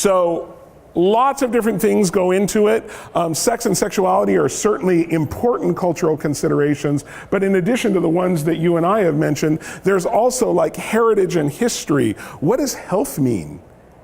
So lots of different things go into it. Sex and sexuality are certainly important cultural considerations, but in addition to the ones that you and I have mentioned, there's also like heritage and history. What does health mean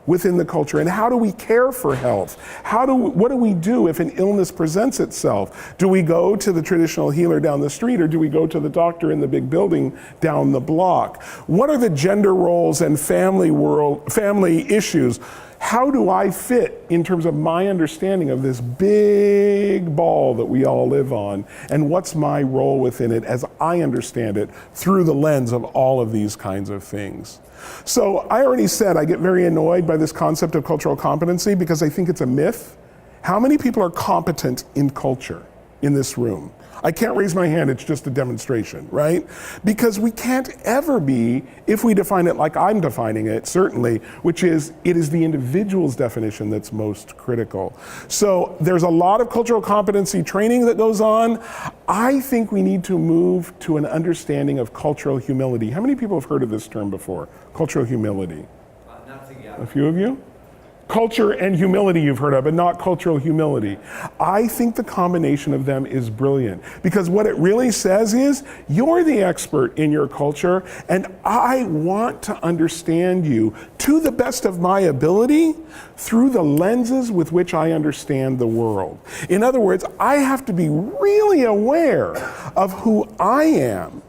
within the culture, and how do we care for health? What do we do if an illness presents itself? Do we go to the traditional healer down the street, or do we go to the doctor in the big building down the block? What are the gender roles and family issues? How do I fit in terms of my understanding of this big ball that we all live on? And what's my role within it as I understand it through the lens of all of these kinds of things? So I already said I get very annoyed by this concept of cultural competency because I think it's a myth. How many people are competent in culture in this room? I can't raise my hand, it's just a demonstration, right? Because we can't ever be, if we define it like I'm defining it, certainly, which is, it is the individual's definition that's most critical. So there's a lot of cultural competency training that goes on. I think we need to move to an understanding of cultural humility. How many people have heard of this term before? Cultural humility? Not together. A few of you? Culture and humility you've heard of, but not cultural humility. I think the combination of them is brilliant, because what it really says is, you're the expert in your culture, and I want to understand you to the best of my ability through the lenses with which I understand the world. In other words, I have to be really aware of who I am,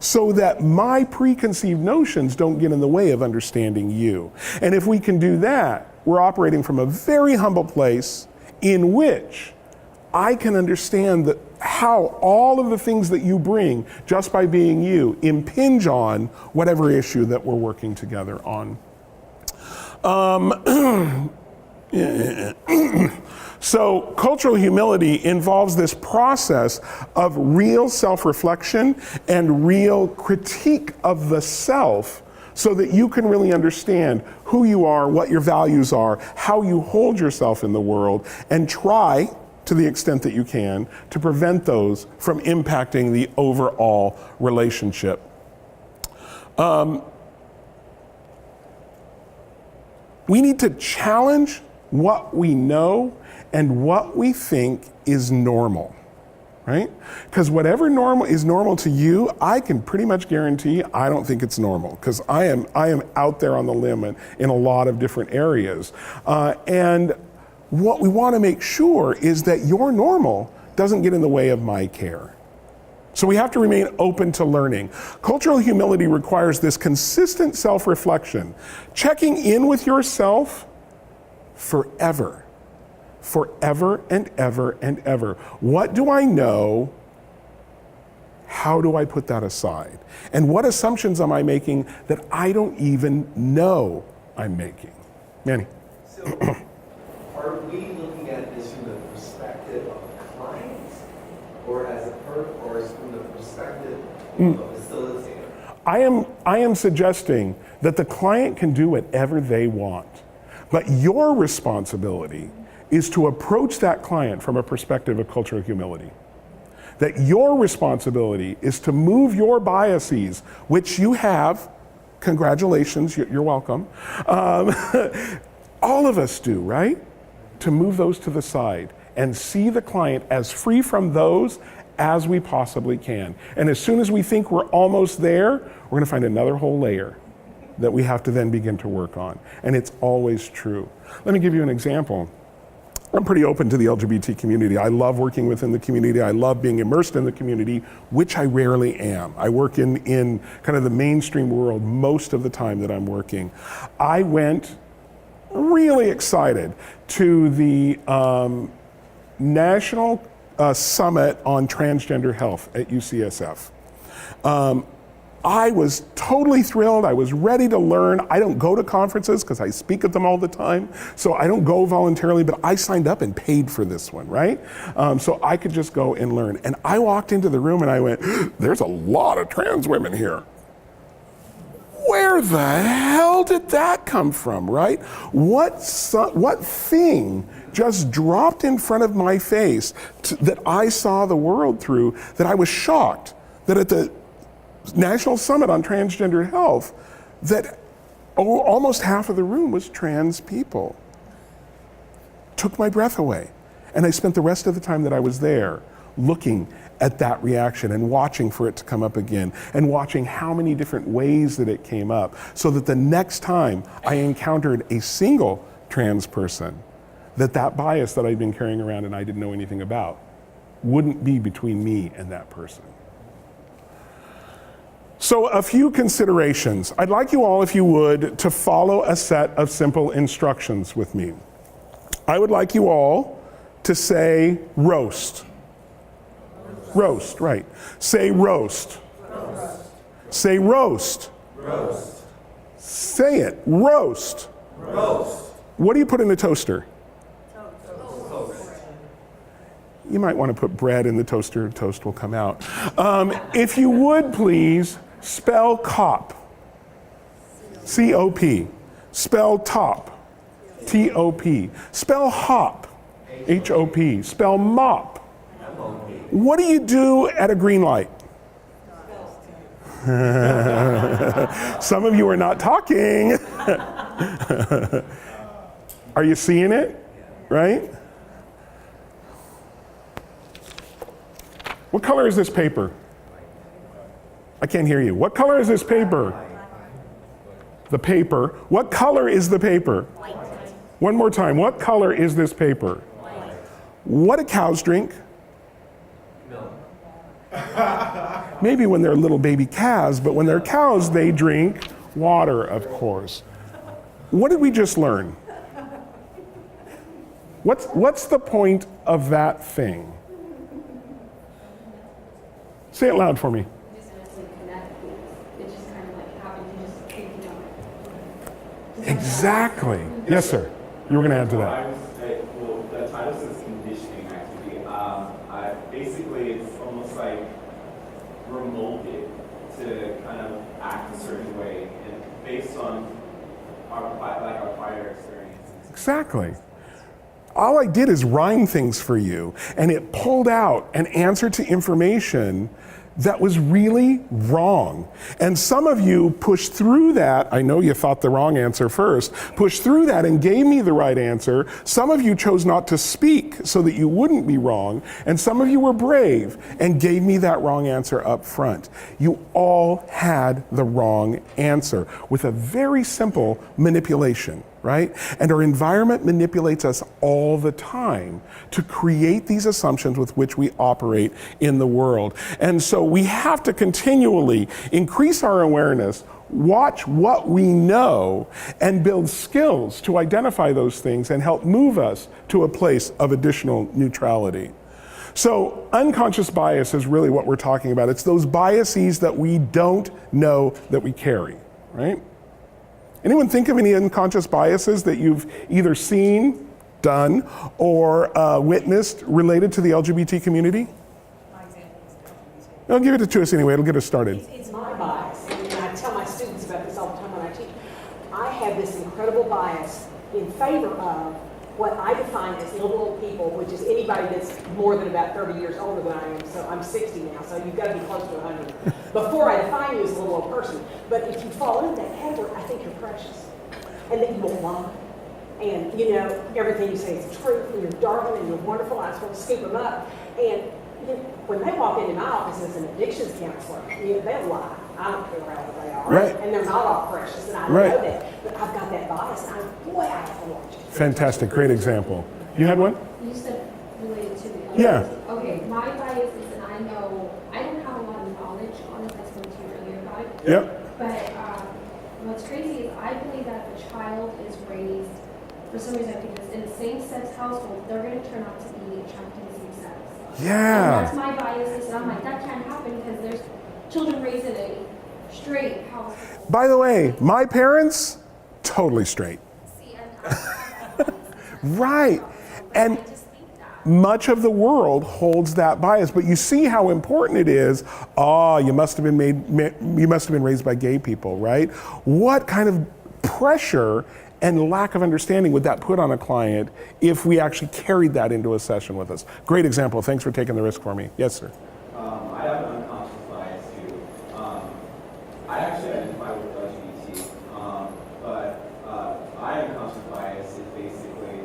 so that my preconceived notions don't get in the way of understanding you. And if we can do that, we're operating from a very humble place in which I can understand that how all of the things that you bring, just by being you, impinge on whatever issue that we're working together on. So cultural humility involves this process of real self-reflection and real critique of the self, so that you can really understand who you are, what your values are, how you hold yourself in the world, and try, to the extent that you can, to prevent those from impacting the overall relationship. We need to challenge what we know and what we think is normal. Right? Because whatever normal is normal to you, I can pretty much guarantee I don't think it's normal, because I am out there on the limb in a lot of different areas. And what we want to make sure is that your normal doesn't get in the way of my care. So we have to remain open to learning. Cultural humility requires this consistent self-reflection, checking in with yourself forever and ever and ever. What do I know? How do I put that aside? And what assumptions am I making that I don't even know I'm making? Manny. So are we looking at this from the perspective of clients, or as from the perspective of a facilitator? I am suggesting that the client can do whatever they want, but your responsibility is to approach that client from a perspective of cultural humility. That your responsibility is to move your biases, which you have, congratulations, you're welcome. All of us do, right? To move those to the side and see the client as free from those as we possibly can. And as soon as we think we're almost there, we're gonna find another whole layer that we have to then begin to work on. And it's always true. Let me give you an example. I'm pretty open to the LGBT community. I love working within the community. I love being immersed in the community, which I rarely am. I work in kind of the mainstream world most of the time that I'm working. I went really excited to the National Summit on Transgender Health at UCSF. I was totally thrilled. I was ready to learn. I don't go to conferences because I speak at them all the time. So I don't go voluntarily, but I signed up and paid for this one, right? So I could just go and learn. And I walked into the room and I went, there's a lot of trans women here. Where the hell did that come from, right? What thing just dropped in front of my face that I saw the world through, that I was shocked that at the National Summit on Transgender Health, that almost half of the room was trans people. took my breath away. And I spent the rest of the time that I was there looking at that reaction and watching for it to come up again and watching how many different ways that it came up, so that the next time I encountered a single trans person, that bias that I'd been carrying around and I didn't know anything about wouldn't be between me and that person. So a few considerations. I'd like you all, if you would, to follow a set of simple instructions with me. I would like you all to say roast. Roast, right. Say roast. Roast. Say roast. Roast. Say it, roast. Roast. What do you put in the toaster? Toast. You might want to put bread in the toaster, toast will come out. If you would please, spell cop. C-O-P. Spell top. T-O-P. Spell hop. H-O-P. Spell mop. What do you do at a green light? Some of you are not talking. Are you seeing it? Right? What color is this paper? I can't hear you. What color is this paper? The paper. What color is the paper? White. One more time. What color is this paper? White. What do cows drink? Milk. Maybe when they're little baby calves, but when they're cows, they drink water, of course. What did we just learn? What's the point of that thing? Say it loud for me. Just mentally connect things. It just kind of like happened to just keep going. Exactly. Yes, sir. You were going to add to that. Well, the title says conditioning activity. Basically, it's almost like we're molded to kind of act a certain way, and based on our prior experiences. Exactly. All I did is rhyme things for you, and it pulled out an answer to information that was really wrong. And some of you pushed through that. I know you thought the wrong answer first, pushed through that and gave me the right answer. Some of you chose not to speak so that you wouldn't be wrong. And some of you were brave and gave me that wrong answer up front. You all had the wrong answer with a very simple manipulation, right? And our environment manipulates us all the time to create these assumptions with which we operate in the world. And so we have to continually increase our awareness, watch what we know, and build skills to identify those things and help move us to a place of additional neutrality. So unconscious bias is really what we're talking about. It's those biases that we don't know that we carry, right? Anyone think of any unconscious biases that you've either seen, done, or witnessed related to the LGBT community? My example is LGBT. I'll give it to us anyway, it'll get us started. It's my bias, and I tell my students about this all the time when I teach. I have this incredible bias in favor of what I define as liberal people, which is anybody that's more than about 30 years older than I am. So I'm 60 now, so you've got to be close to 100 before I define you as a liberal person. But if you fall into that category, I think you're precious and that you won't lie. And you know, everything you say is the truth, and you're darling and you're wonderful. I just want to scoop them up. And you know, when they walk into my office as an addictions counselor, you know, they'll lie. I don't care how old they are. Right. And they're not all precious, and I Right. know that. But I've got that bias, and I have to watch it. Fantastic, great example. You had one? You said related to the Yeah. Okay, my bias is that I know, I don't have a lot of knowledge on it, I spoke to you earlier about it. Yep. But what's crazy is I believe that if a child is raised, for some reason I think it's in a same-sex household, they're going to turn out to be attracted to same sex. Yeah. And that's my bias, and I'm like, that can't happen because there's children raised in a straight household. By the way, my parents, totally straight. See, and Right. And I just think that. much of the world holds that bias, but you see how important it is. Oh, you must have been raised by gay people, right? What kind of pressure and lack of understanding would that put on a client if we actually carried that into a session with us? Great example. Thanks for taking the risk for me. Yes, sir. I have an unconscious bias too. I actually identify with LGBT, but my unconscious bias is basically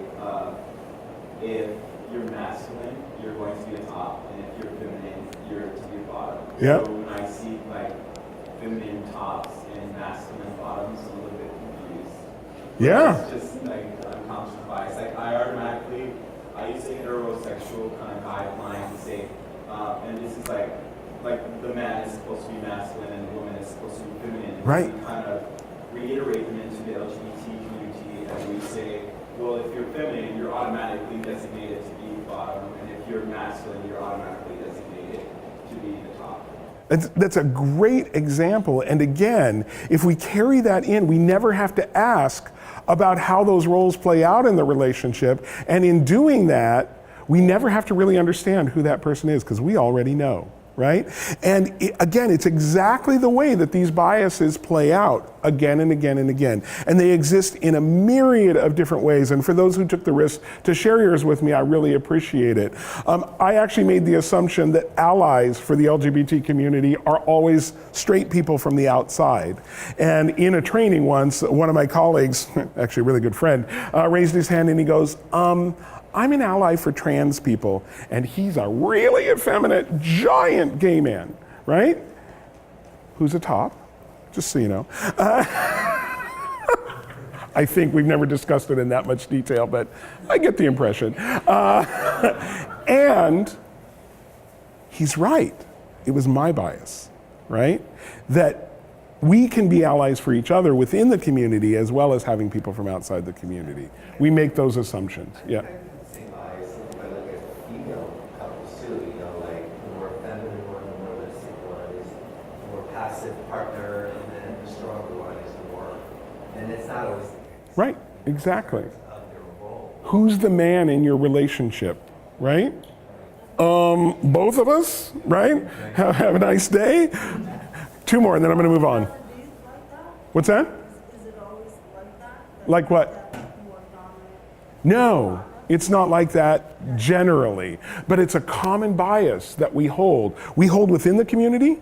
Yeah. So when I see like feminine tops and masculine bottoms, I'm a little bit confused. Yeah. It's just like unconscious bias. Like I use a heterosexual kind of guideline to say, and this is like the man is supposed to be masculine and the woman is supposed to be feminine. And Right. we kind of reiterate them into the LGBT community, and we say, well, if you're feminine, you're automatically designated to be bottom, and if you're masculine, you're automatically designated to be the top. That's a great example. And again, if we carry that in, we never have to ask about how those roles play out in the relationship. And in doing that, we never have to really understand who that person is because we already know, right? And again, it's exactly the way that these biases play out again and again and again. And they exist in a myriad of different ways. And for those who took the risk to share yours with me, I really appreciate it. I actually made the assumption that allies for the LGBT community are always straight people from the outside. And in a training once, one of my colleagues, actually a really good friend, raised his hand and he goes, I'm an ally for trans people, and he's a really effeminate, giant gay man, right? Who's a top, just so you know. I think we've never discussed it in that much detail, but I get the impression. And he's right. It was my bias, right? That we can be allies for each other within the community as well as having people from outside the community. We make those assumptions, yeah. Same bias, if I look at female couples too, you know, like the more feminine one, the more holistic one is the more passive partner, and then the stronger one is the more, and it's not always the case. Right, exactly. Of their role. Who's the man in your relationship, right? Both of us, right? Have a nice day. Two more and then I'm gonna move on. What's that? Is it always like that? Like what? More dominant? No, it's not like that generally, but it's a common bias that we hold. We hold within the community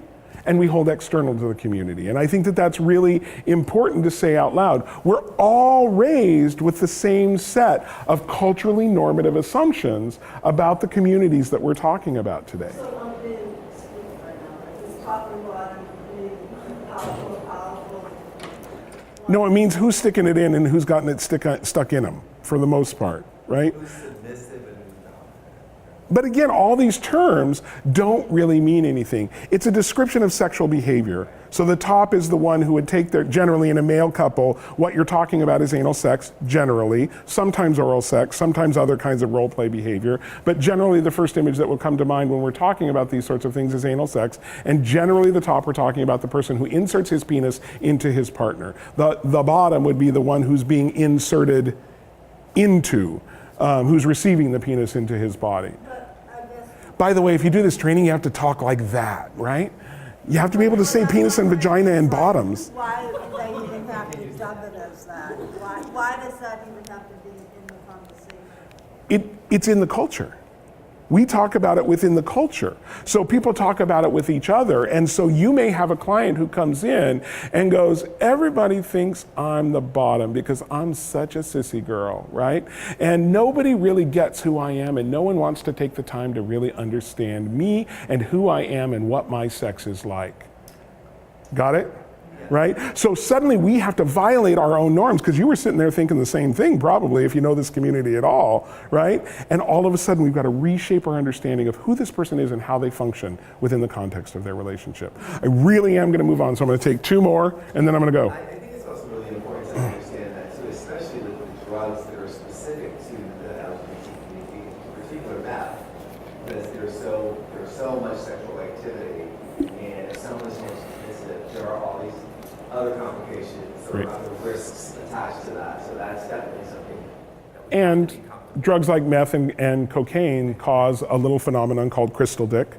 and we hold external to the community. And I think that that's really important to say out loud. We're all raised with the same set of culturally normative assumptions about the communities that we're talking about today. So I'm being stupid right now. Just talking about being powerful. No, it means who's sticking it in and who's gotten it stuck in them, for the most part, right? Who's submissive and who's dominant. But again, all these terms don't really mean anything. It's a description of sexual behavior. So the top is the one who would take their, generally in a male couple, what you're talking about is anal sex, generally, sometimes oral sex, sometimes other kinds of role play behavior. But generally the first image that will come to mind when we're talking about these sorts of things is anal sex. And generally the top, we're talking about the person who inserts his penis into his partner. The bottom would be the one who's being inserted into, who's receiving the penis into his body. But I guess. By the way, if you do this training, you have to talk like that, right? You have to be able to say penis and vagina and bottoms. Why do they even have to dub it as that? Why does that even have to be in the conversation? It's in the culture. We talk about it within the culture. So people talk about it with each other. And so you may have a client who comes in and goes, everybody thinks I'm the bottom because I'm such a sissy girl, right? And nobody really gets who I am and no one wants to take the time to really understand me and who I am and what my sex is like. Got it? Right? So suddenly we have to violate our own norms because you were sitting there thinking the same thing probably if you know this community at all, right? And all of a sudden we've got to reshape our understanding of who this person is and how they function within the context of their relationship. I really am going to move on, so I'm going to take two more and then I'm going to go. I think it's also really important to understand that too, especially with the drugs that are specific to the LGBT community, in particular meth, because there's so much sexual activity, and if someone is more submissive, there are all these other complications or Right. other risks attached to that. So that's definitely something that we And have to be comfortable drugs like meth and cocaine cause a little phenomenon called crystal dick,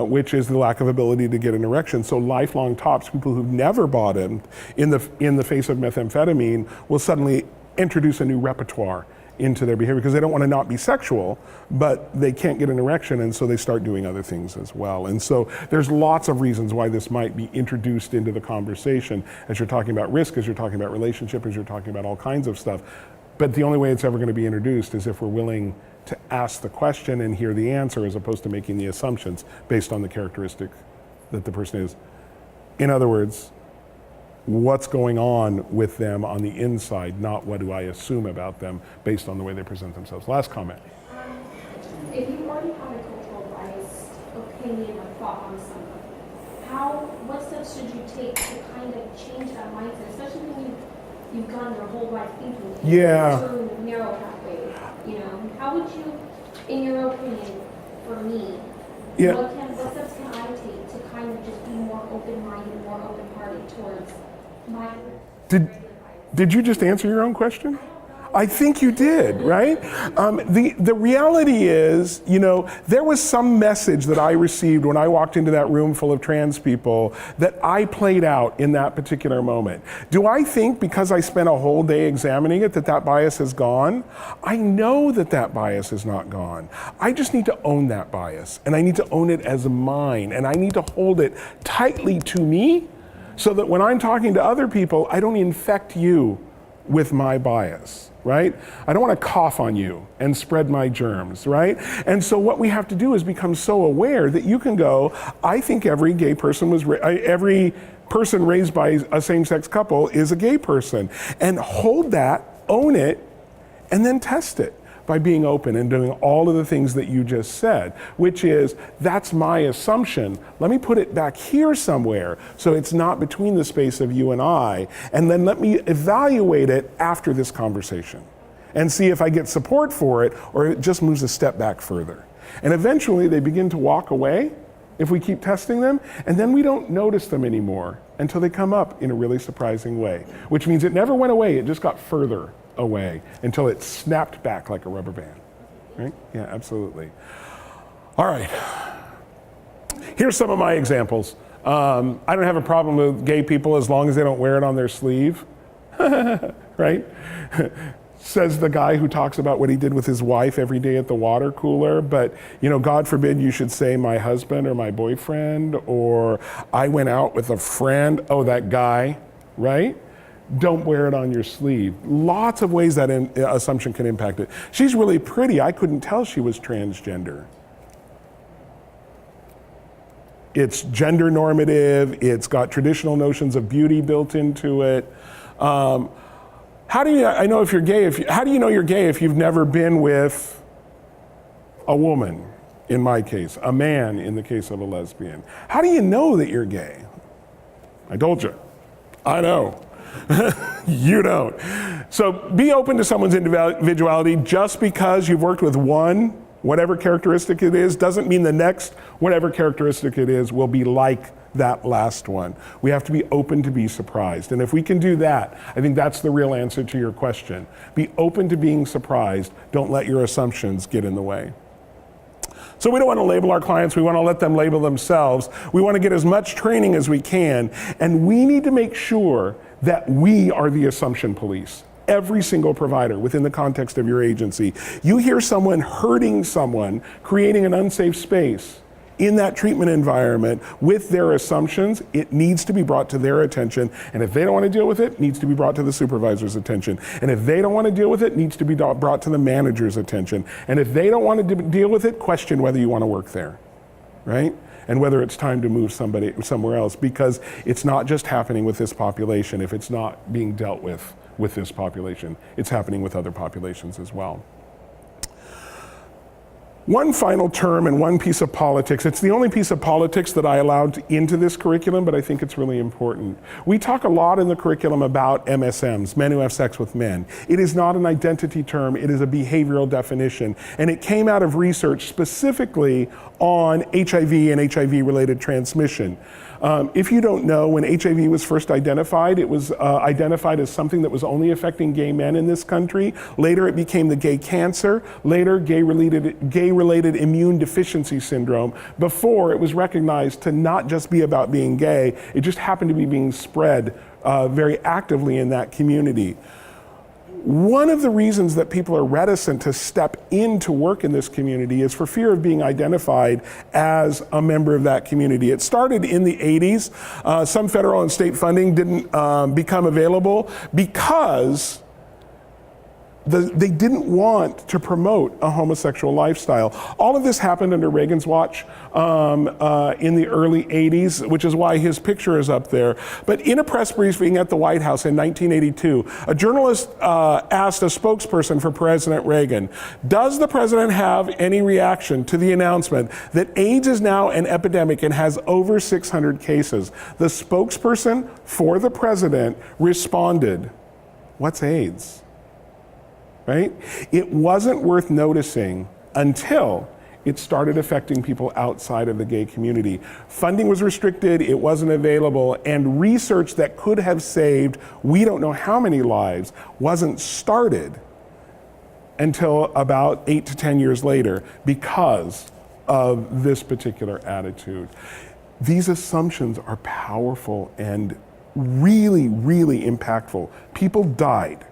which is the lack of ability to get an erection. So lifelong tops, people who've never bottomed in the face of methamphetamine, will suddenly introduce a new repertoire into their behavior because they don't want to not be sexual, but they can't get an erection, and so they start doing other things as well. And so there's lots of reasons why this might be introduced into the conversation as you're talking about risk, as you're talking about relationship, as you're talking about all kinds of stuff. But the only way it's ever going to be introduced is if we're willing to ask the question and hear the answer as opposed to making the assumptions based on the characteristic that the person is. In other words, what's going on with them on the inside, not what do I assume about them based on the way they present themselves. Last comment. If you already have a cultural biased opinion or thought on someone, what steps should you take to kind of change that mindset, especially when you've gone your whole life thinking through narrow pathways? How would you, in your opinion, for me, what steps can I take to kind of just be more open-minded, more open-hearted towards my Did you just answer your own question? I think you did, right? The reality is, there was some message that I received when I walked into that room full of trans people that I played out in that particular moment. Do I think because I spent a whole day examining it that bias is gone? I know that bias is not gone. I just need to own that bias, and I need to own it as mine, and I need to hold it tightly to me so that when I'm talking to other people, I don't infect you with my bias, right? I don't want to cough on you and spread my germs, right? And so what we have to do is become so aware that you can go, I think every gay person every person raised by a same-sex couple is a gay person, and hold that, own it, and then test it by being open and doing all of the things that you just said, which is, that's my assumption. Let me put it back here somewhere so it's not between the space of you and I, and then let me evaluate it after this conversation and see if I get support for it or it just moves a step back further. And eventually they begin to walk away if we keep testing them, and then we don't notice them anymore until they come up in a really surprising way, which means it never went away, it just got further away until it snapped back like a rubber band, right? Yeah, absolutely. All right, here's some of my examples. I don't have a problem with gay people as long as they don't wear it on their sleeve, right? Says the guy who talks about what he did with his wife every day at the water cooler, but God forbid you should say my husband or my boyfriend, or I went out with a friend, oh, that guy, right? Don't wear it on your sleeve. Lots of ways that assumption can impact it. She's really pretty. I couldn't tell she was transgender. It's gender normative. It's got traditional notions of beauty built into it. How do you know if you're gay? How do you know you're gay if you've never been with a woman, in my case, a man in the case of a lesbian? How do you know that you're gay? I told you. I know. You don't. So be open to someone's individuality. Just because you've worked with one, whatever characteristic it is, doesn't mean the next, whatever characteristic it is, will be like that last one. We have to be open to be surprised. And if we can do that, I think that's the real answer to your question. Be open to being surprised. Don't let your assumptions get in the way. So we don't want to label our clients, we want to let them label themselves. We want to get as much training as we can, and we need to make sure that we are the assumption police. Every single provider within the context of your agency. You hear someone hurting someone, creating an unsafe space in that treatment environment with their assumptions, it needs to be brought to their attention. And if they don't want to deal with it, it needs to be brought to the supervisor's attention. And if they don't want to deal with it, it needs to be brought to the manager's attention. And if they don't want to deal with it, question whether you want to work there, right? And whether it's time to move somebody somewhere else, because it's not just happening with this population. If it's not being dealt with this population, it's happening with other populations as well. One final term and one piece of politics. It's the only piece of politics that I allowed into this curriculum, but I think it's really important. We talk a lot in the curriculum about MSMs, men who have sex with men. It is not an identity term, it is a behavioral definition. And it came out of research specifically on HIV and HIV-related transmission. If you don't know, when HIV was first identified, it was identified as something that was only affecting gay men in this country. Later it became the gay cancer, later gay-related immune deficiency syndrome. Before, it was recognized to not just be about being gay, it just happened to be being spread very actively in that community. One of the reasons that people are reticent to step into work in this community is for fear of being identified as a member of that community. It started in the 80s. Some federal and state funding didn't become available because they didn't want to promote a homosexual lifestyle. All of this happened under Reagan's watch in the early 80s, which is why his picture is up there. But in a press briefing at the White House in 1982, a journalist asked a spokesperson for President Reagan, does the president have any reaction to the announcement that AIDS is now an epidemic and has over 600 cases? The spokesperson for the president responded, what's AIDS? Right? It wasn't worth noticing until it started affecting people outside of the gay community. Funding was restricted, it wasn't available, and research that could have saved we don't know how many lives wasn't started until about 8 to 10 years later because of this particular attitude. These assumptions are powerful and really, really impactful. People died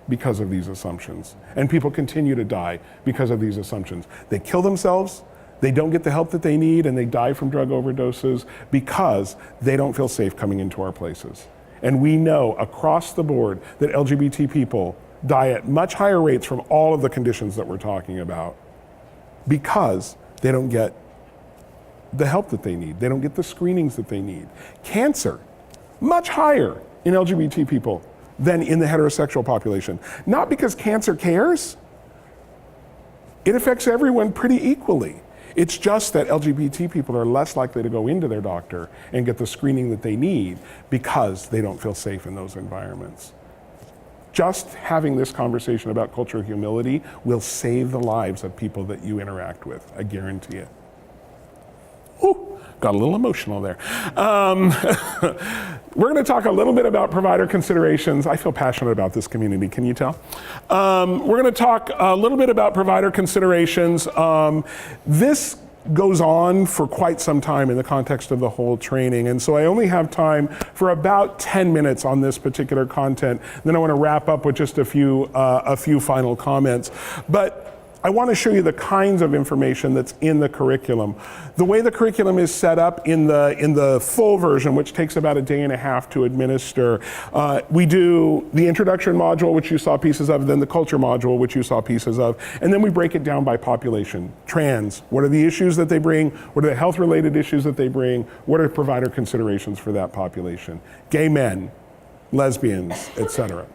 because of these assumptions. And people continue to die because of these assumptions. They kill themselves, they don't get the help that they need, and they die from drug overdoses because they don't feel safe coming into our places. And we know across the board that LGBT people die at much higher rates from all of the conditions that we're talking about because they don't get the help that they need. They don't get the screenings that they need. Cancer, much higher in LGBT people than in the heterosexual population. Not because cancer cares. It affects everyone pretty equally. It's just that LGBT people are less likely to go into their doctor and get the screening that they need because they don't feel safe in those environments. Just having this conversation about cultural humility will save the lives of people that you interact with, I guarantee it. Ooh, got a little emotional there. We're going to talk a little bit about provider considerations. I feel passionate about this community, can you tell? We're going to talk a little bit about provider considerations. This goes on for quite some time in the context of the whole training, and so I only have time for about 10 minutes on this particular content. Then I want to wrap up with just a few final comments. But I want to show you the kinds of information that's in the curriculum. The way the curriculum is set up in the full version, which takes about a day and a half to administer, we do the introduction module, which you saw pieces of, then the culture module, which you saw pieces of, and then we break it down by population. Trans, what are the issues that they bring? What are the health-related issues that they bring? What are provider considerations for that population? Gay men, lesbians, etc.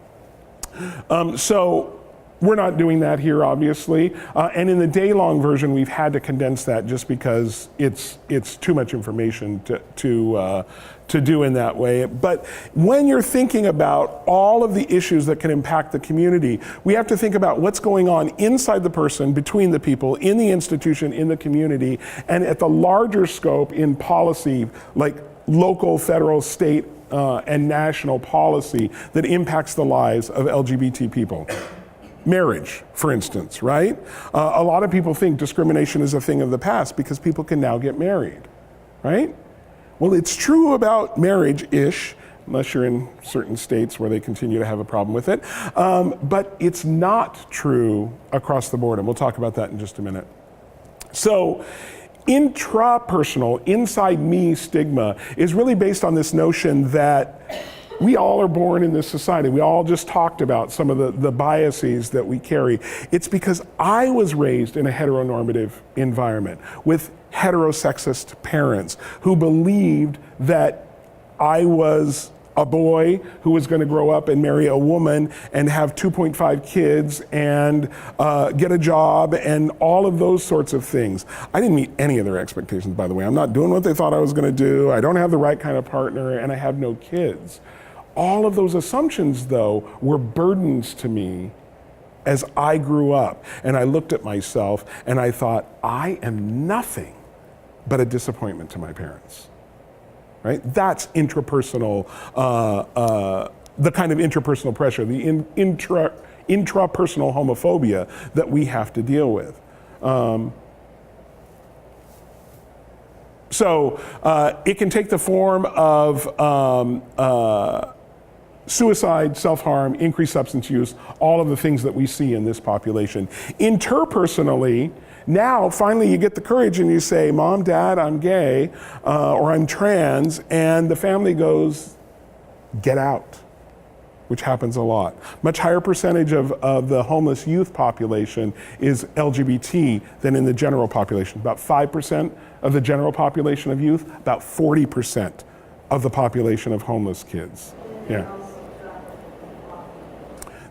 So we're not doing that here, obviously. And in the day-long version, we've had to condense that just because it's too much information to do in that way. But when you're thinking about all of the issues that can impact the community, we have to think about what's going on inside the person, between the people, in the institution, in the community, and at the larger scope in policy, like local, federal, state, and national policy that impacts the lives of LGBT people. Marriage, for instance, right? A lot of people think discrimination is a thing of the past because people can now get married, right? Well, it's true about marriage-ish, unless you're in certain states where they continue to have a problem with it. But it's not true across the board, and we'll talk about that in just a minute. So, intrapersonal, inside me stigma is really based on this notion that we all are born in this society. We all just talked about some of the biases that we carry. It's because I was raised in a heteronormative environment with heterosexist parents who believed that I was a boy who was going to grow up and marry a woman and have 2.5 kids and get a job and all of those sorts of things. I didn't meet any of their expectations, by the way. I'm not doing what they thought I was going to do. I don't have the right kind of partner, and I have no kids. All of those assumptions, though, were burdens to me as I grew up. And I looked at myself and I thought, I am nothing but a disappointment to my parents. Right? That's intrapersonal, the kind of interpersonal pressure, the intrapersonal homophobia that we have to deal with. So it can take the form of suicide, self-harm, increased substance use, all of the things that we see in this population. Interpersonally, now finally you get the courage and you say, Mom, Dad, I'm gay, or I'm trans, and the family goes, get out. which happens a lot. Much higher percentage of the homeless youth population is LGBT than in the general population. About 5% of the general population of youth, about 40% of the population of homeless kids. Yeah.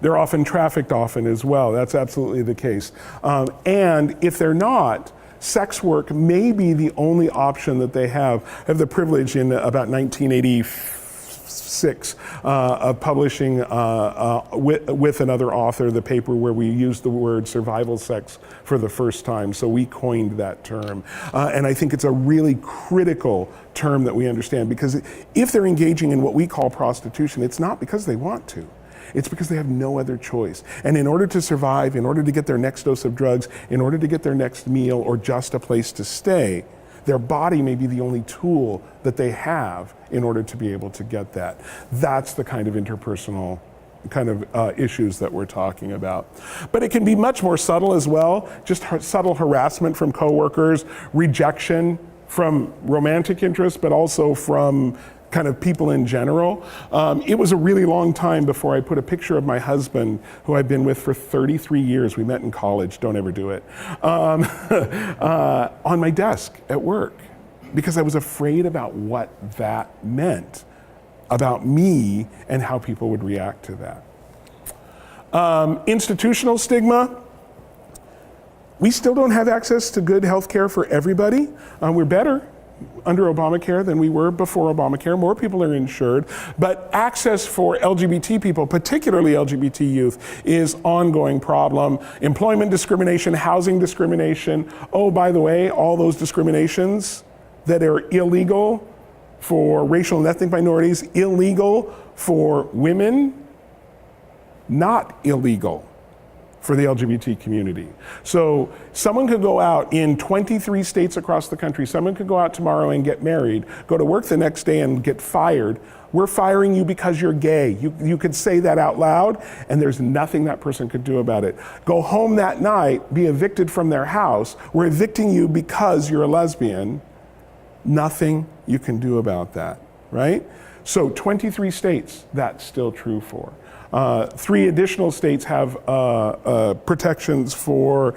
They're often trafficked as well. That's absolutely the case. And if they're not, sex work may be the only option that they have. I have the privilege in about 1986 of publishing with another author the paper where we used the word survival sex for the first time. So we coined that term. And I think it's a really critical term that we understand, because if they're engaging in what we call prostitution, it's not because they want to. It's because they have no other choice. And in order to survive, in order to get their next dose of drugs, in order to get their next meal or just a place to stay, their body may be the only tool that they have in order to be able to get that. That's the kind of interpersonal kind of issues that we're talking about. But it can be much more subtle as well, just subtle harassment from coworkers, rejection from romantic interests, but also from kind of people in general. It was a really long time before I put a picture of my husband, who I've been with for 33 years, we met in college, don't ever do it, on my desk at work, because I was afraid about what that meant about me and how people would react to that. Institutional stigma. We still don't have access to good health care for everybody. We're better under Obamacare than we were before Obamacare. More people are insured, but access for LGBT people, particularly LGBT youth, is ongoing problem. Employment discrimination, housing discrimination. Oh, by the way, all those discriminations that are illegal for racial and ethnic minorities, illegal for women, not illegal for the LGBT community. So someone could go out in 23 states across the country, someone could go out tomorrow and get married, go to work the next day and get fired. We're firing you because you're gay. You could say that out loud, and there's nothing that person could do about it. Go home that night, be evicted from their house. We're evicting you because you're a lesbian. Nothing you can do about that, right? So 23 states, that's still true for. 3 additional states have protections for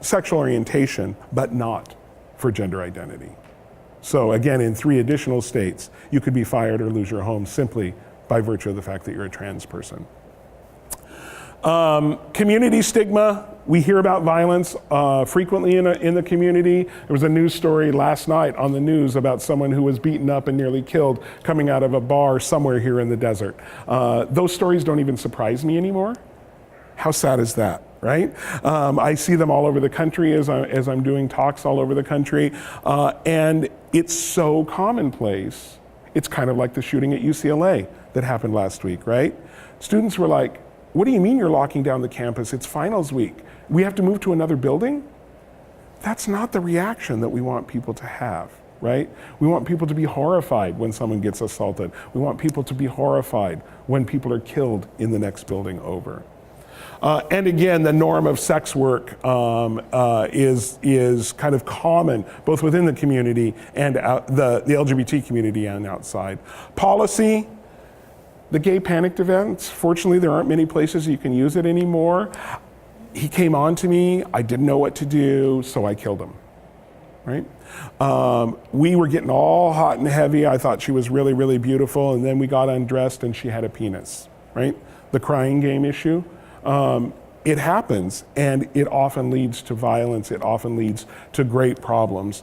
sexual orientation, but not for gender identity. So again, in 3 additional states, you could be fired or lose your home simply by virtue of the fact that you're a trans person. Community stigma. We hear about violence frequently in the community. There was a news story last night on the news about someone who was beaten up and nearly killed coming out of a bar somewhere here in the desert. Those stories don't even surprise me anymore. How sad is that, right? I see them all over the country as I'm doing talks all over the country, and it's so commonplace. It's kind of like the shooting at UCLA that happened last week, right? Students were like, "What do you mean you're locking down the campus? It's finals week. We have to move to another building?" That's not the reaction that we want people to have, right? We want people to be horrified when someone gets assaulted. We want people to be horrified when people are killed in the next building over. And again, the norm of sex work is kind of common, both within the community and the LGBT community and outside. Policy. The gay panicked events, fortunately there aren't many places you can use it anymore. He came on to me, I didn't know what to do, so I killed him, right? We were getting all hot and heavy. I thought she was really, really beautiful, and then we got undressed and she had a penis, right? The crying game issue. It happens, and it often leads to violence. It often leads to great problems.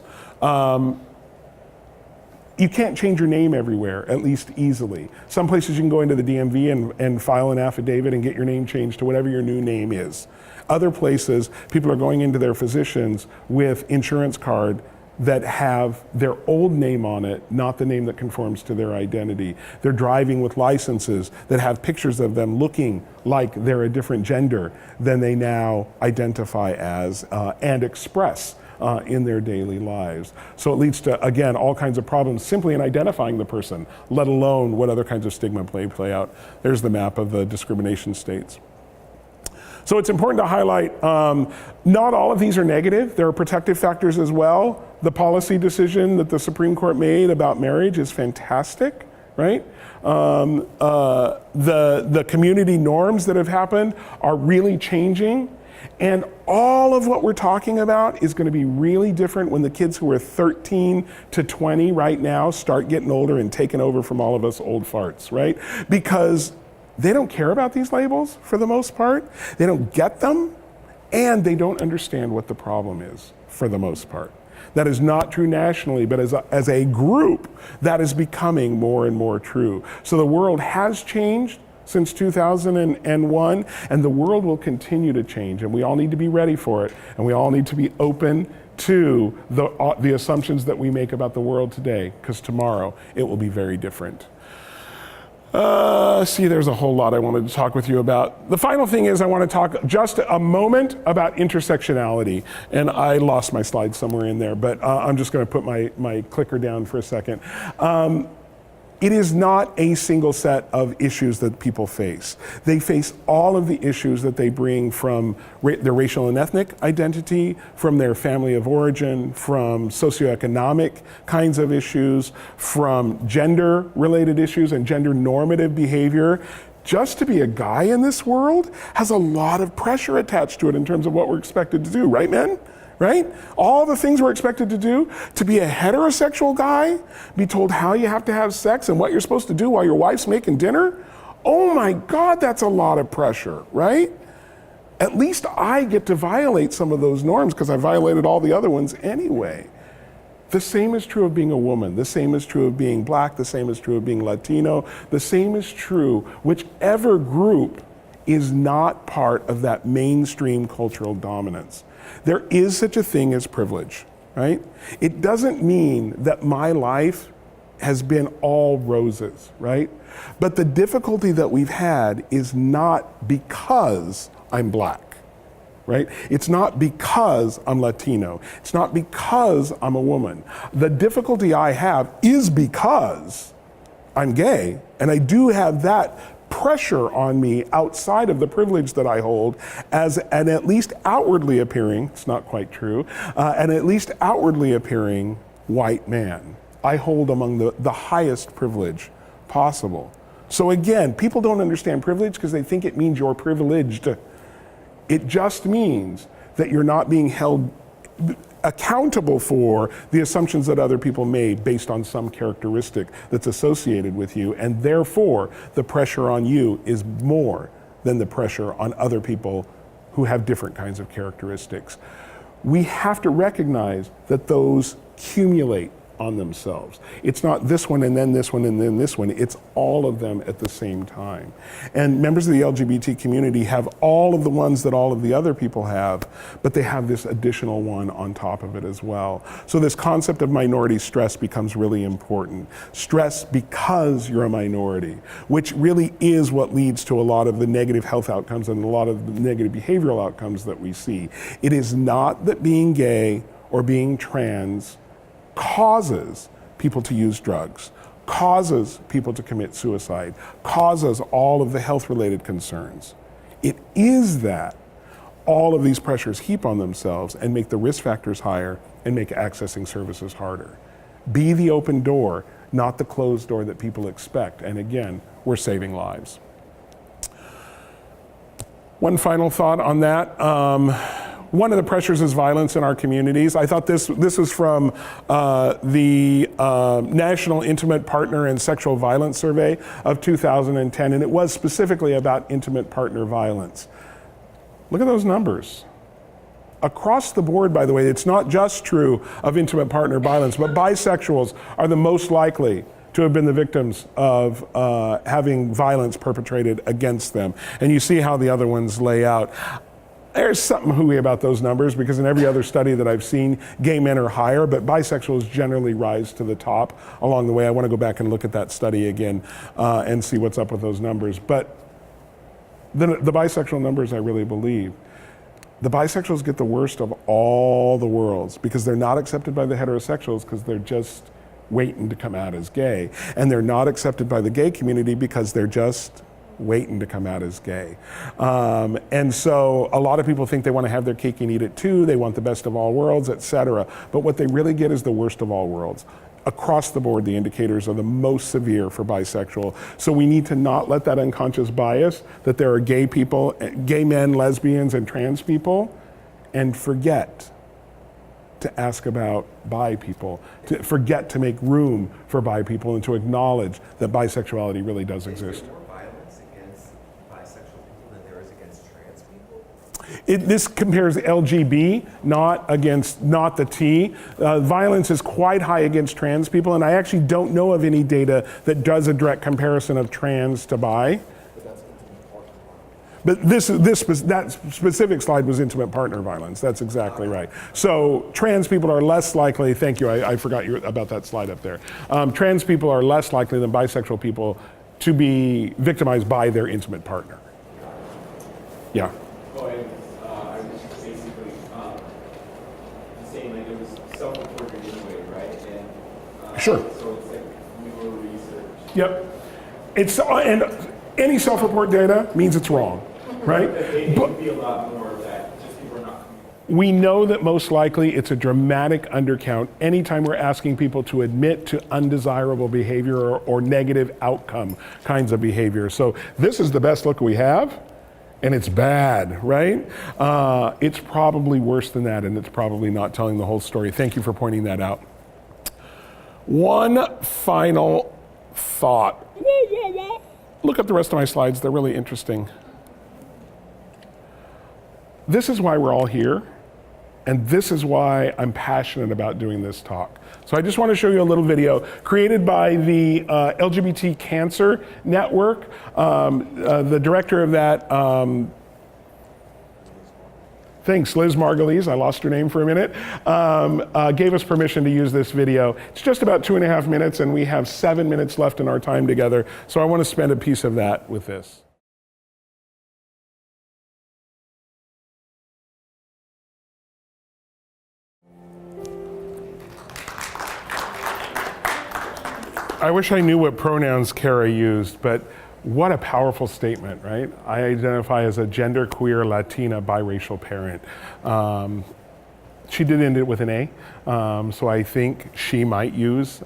You can't change your name everywhere, at least easily. Some places you can go into the DMV and file an affidavit and get your name changed to whatever your new name is. Other places, people are going into their physicians with insurance card that have their old name on it, not the name that conforms to their identity. They're driving with licenses that have pictures of them looking like they're a different gender than they now identify as and express in their daily lives. So it leads to, again, all kinds of problems simply in identifying the person, let alone what other kinds of stigma play out. There's the map of the discrimination states. So it's important to highlight, not all of these are negative. There are protective factors as well. The policy decision that the Supreme Court made about marriage is fantastic, right? The community norms that have happened are really changing. And all of what we're talking about is going to be really different when the kids who are 13 to 20 right now start getting older and taking over from all of us old farts, right? Because they don't care about these labels for the most part. They don't get them, and they don't understand what the problem is for the most part. That is not true nationally, but as a group, that is becoming more and more true. So the world has changed since 2001, and the world will continue to change, and we all need to be ready for it, and we all need to be open to the assumptions that we make about the world today, because tomorrow it will be very different. See, there's a whole lot I wanted to talk with you about. The final thing is I want to talk just a moment about intersectionality, and I lost my slide somewhere in there, but I'm just going to put my clicker down for a second. It is not a single set of issues that people face. They face all of the issues that they bring from their racial and ethnic identity, from their family of origin, from socioeconomic kinds of issues, from gender-related issues and gender-normative behavior. Just to be a guy in this world has a lot of pressure attached to it in terms of what we're expected to do, right, men? Right? All the things we're expected to do. To be a heterosexual guy, be told how you have to have sex and what you're supposed to do while your wife's making dinner. Oh my God, that's a lot of pressure, right? At least I get to violate some of those norms because I violated all the other ones anyway. The same is true of being a woman. The same is true of being black. The same is true of being Latino. The same is true whichever group is not part of that mainstream cultural dominance. There is such a thing as privilege, right? It doesn't mean that my life has been all roses, right? But the difficulty that we've had is not because I'm black, right? It's not because I'm Latino. It's not because I'm a woman. The difficulty I have is because I'm gay, and I do have that pressure on me outside of the privilege that I hold as an at least outwardly appearing, it's not quite true, an at least outwardly appearing white man. I hold among the highest privilege possible. So again, people don't understand privilege because they think it means you're privileged. It just means that you're not being held accountable for the assumptions that other people made based on some characteristic that's associated with you, and therefore the pressure on you is more than the pressure on other people who have different kinds of characteristics. We have to recognize that those accumulate on themselves. It's not this one and then this one and then this one, it's all of them at the same time. And members of the LGBT community have all of the ones that all of the other people have, but they have this additional one on top of it as well. So this concept of minority stress becomes really important. Stress because you're a minority, which really is what leads to a lot of the negative health outcomes and a lot of the negative behavioral outcomes that we see. It is not that being gay or being trans causes people to use drugs, causes people to commit suicide, causes all of the health-related concerns. It is that all of these pressures heap on themselves and make the risk factors higher and make accessing services harder. Be the open door, not the closed door that people expect. And again, we're saving lives. One final thought on that. One of the pressures is violence in our communities. I thought this is from the National Intimate Partner and Sexual Violence Survey of 2010, and it was specifically about intimate partner violence. Look at those numbers. Across the board, by the way, it's not just true of intimate partner violence, but bisexuals are the most likely to have been the victims of having violence perpetrated against them. And you see how the other ones lay out. There's something hooey about those numbers because in every other study that I've seen, gay men are higher, but bisexuals generally rise to the top along the way. I want to go back and look at that study again and see what's up with those numbers. But the bisexual numbers, I really believe. The bisexuals get the worst of all the worlds because they're not accepted by the heterosexuals because they're just waiting to come out as gay. And they're not accepted by the gay community because they're just waiting to come out as gay. And so a lot of people think they want to have their cake and eat it too. They want the best of all worlds, etc. But what they really get is the worst of all worlds. across the board, the indicators are the most severe for bisexual. So we need to not let that unconscious bias that there are gay people, gay men, lesbians, and trans people, and forget to ask about bi people, to forget to make room for bi people, and to acknowledge that bisexuality really does exist. Is there more violence against bisexual people than there is against trans people? This compares LGB, not the T. Violence is quite high against trans people, and I actually don't know of any data that does a direct comparison of trans to bi. But that specific slide was intimate partner violence. That's exactly right. So trans people are less likely, thank you, I forgot about that slide up there. Trans people are less likely than bisexual people to be victimized by their intimate partner. Yeah. Oh, and I was just basically saying like it was self-reported anyway, right? And Sure. So it's like newer research. Yep. And any self-report data means it's wrong, right? It would be a lot more of that, just people are not. We know that most likely it's a dramatic undercount anytime we're asking people to admit to undesirable behavior or negative outcome kinds of behavior. So this is the best look we have, and it's bad, right? It's probably worse than that, and it's probably not telling the whole story. Thank you for pointing that out. One final thought. Look at the rest of my slides, they're really interesting. This is why we're all here, and this is why I'm passionate about doing this talk. So I just want to show you a little video created by the LGBT Cancer Network. The director of that, thanks, Liz Margulies, I lost her name for a minute, gave us permission to use this video. It's just about 2.5 minutes, and we have 7 minutes left in our time together, so I want to spend a piece of that with this. I wish I knew what pronouns Kara used, but what a powerful statement, right? I identify as a genderqueer Latina biracial parent. She did end it with an A, so I think she might use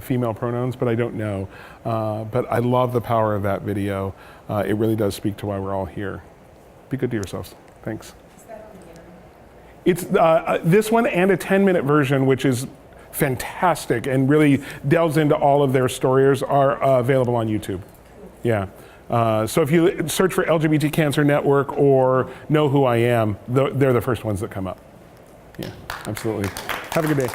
female pronouns, but I don't know. But I love the power of that video. It really does speak to why we're all here. Be good to yourselves. Thanks. Is that on the internet? It's this one and a 10-minute version, which is fantastic and really delves into all of their stories, are available on YouTube. Yeah. So if you search for LGBT Cancer Network or Know Who I Am, they're the first ones that come up. Yeah, absolutely. Have a good day.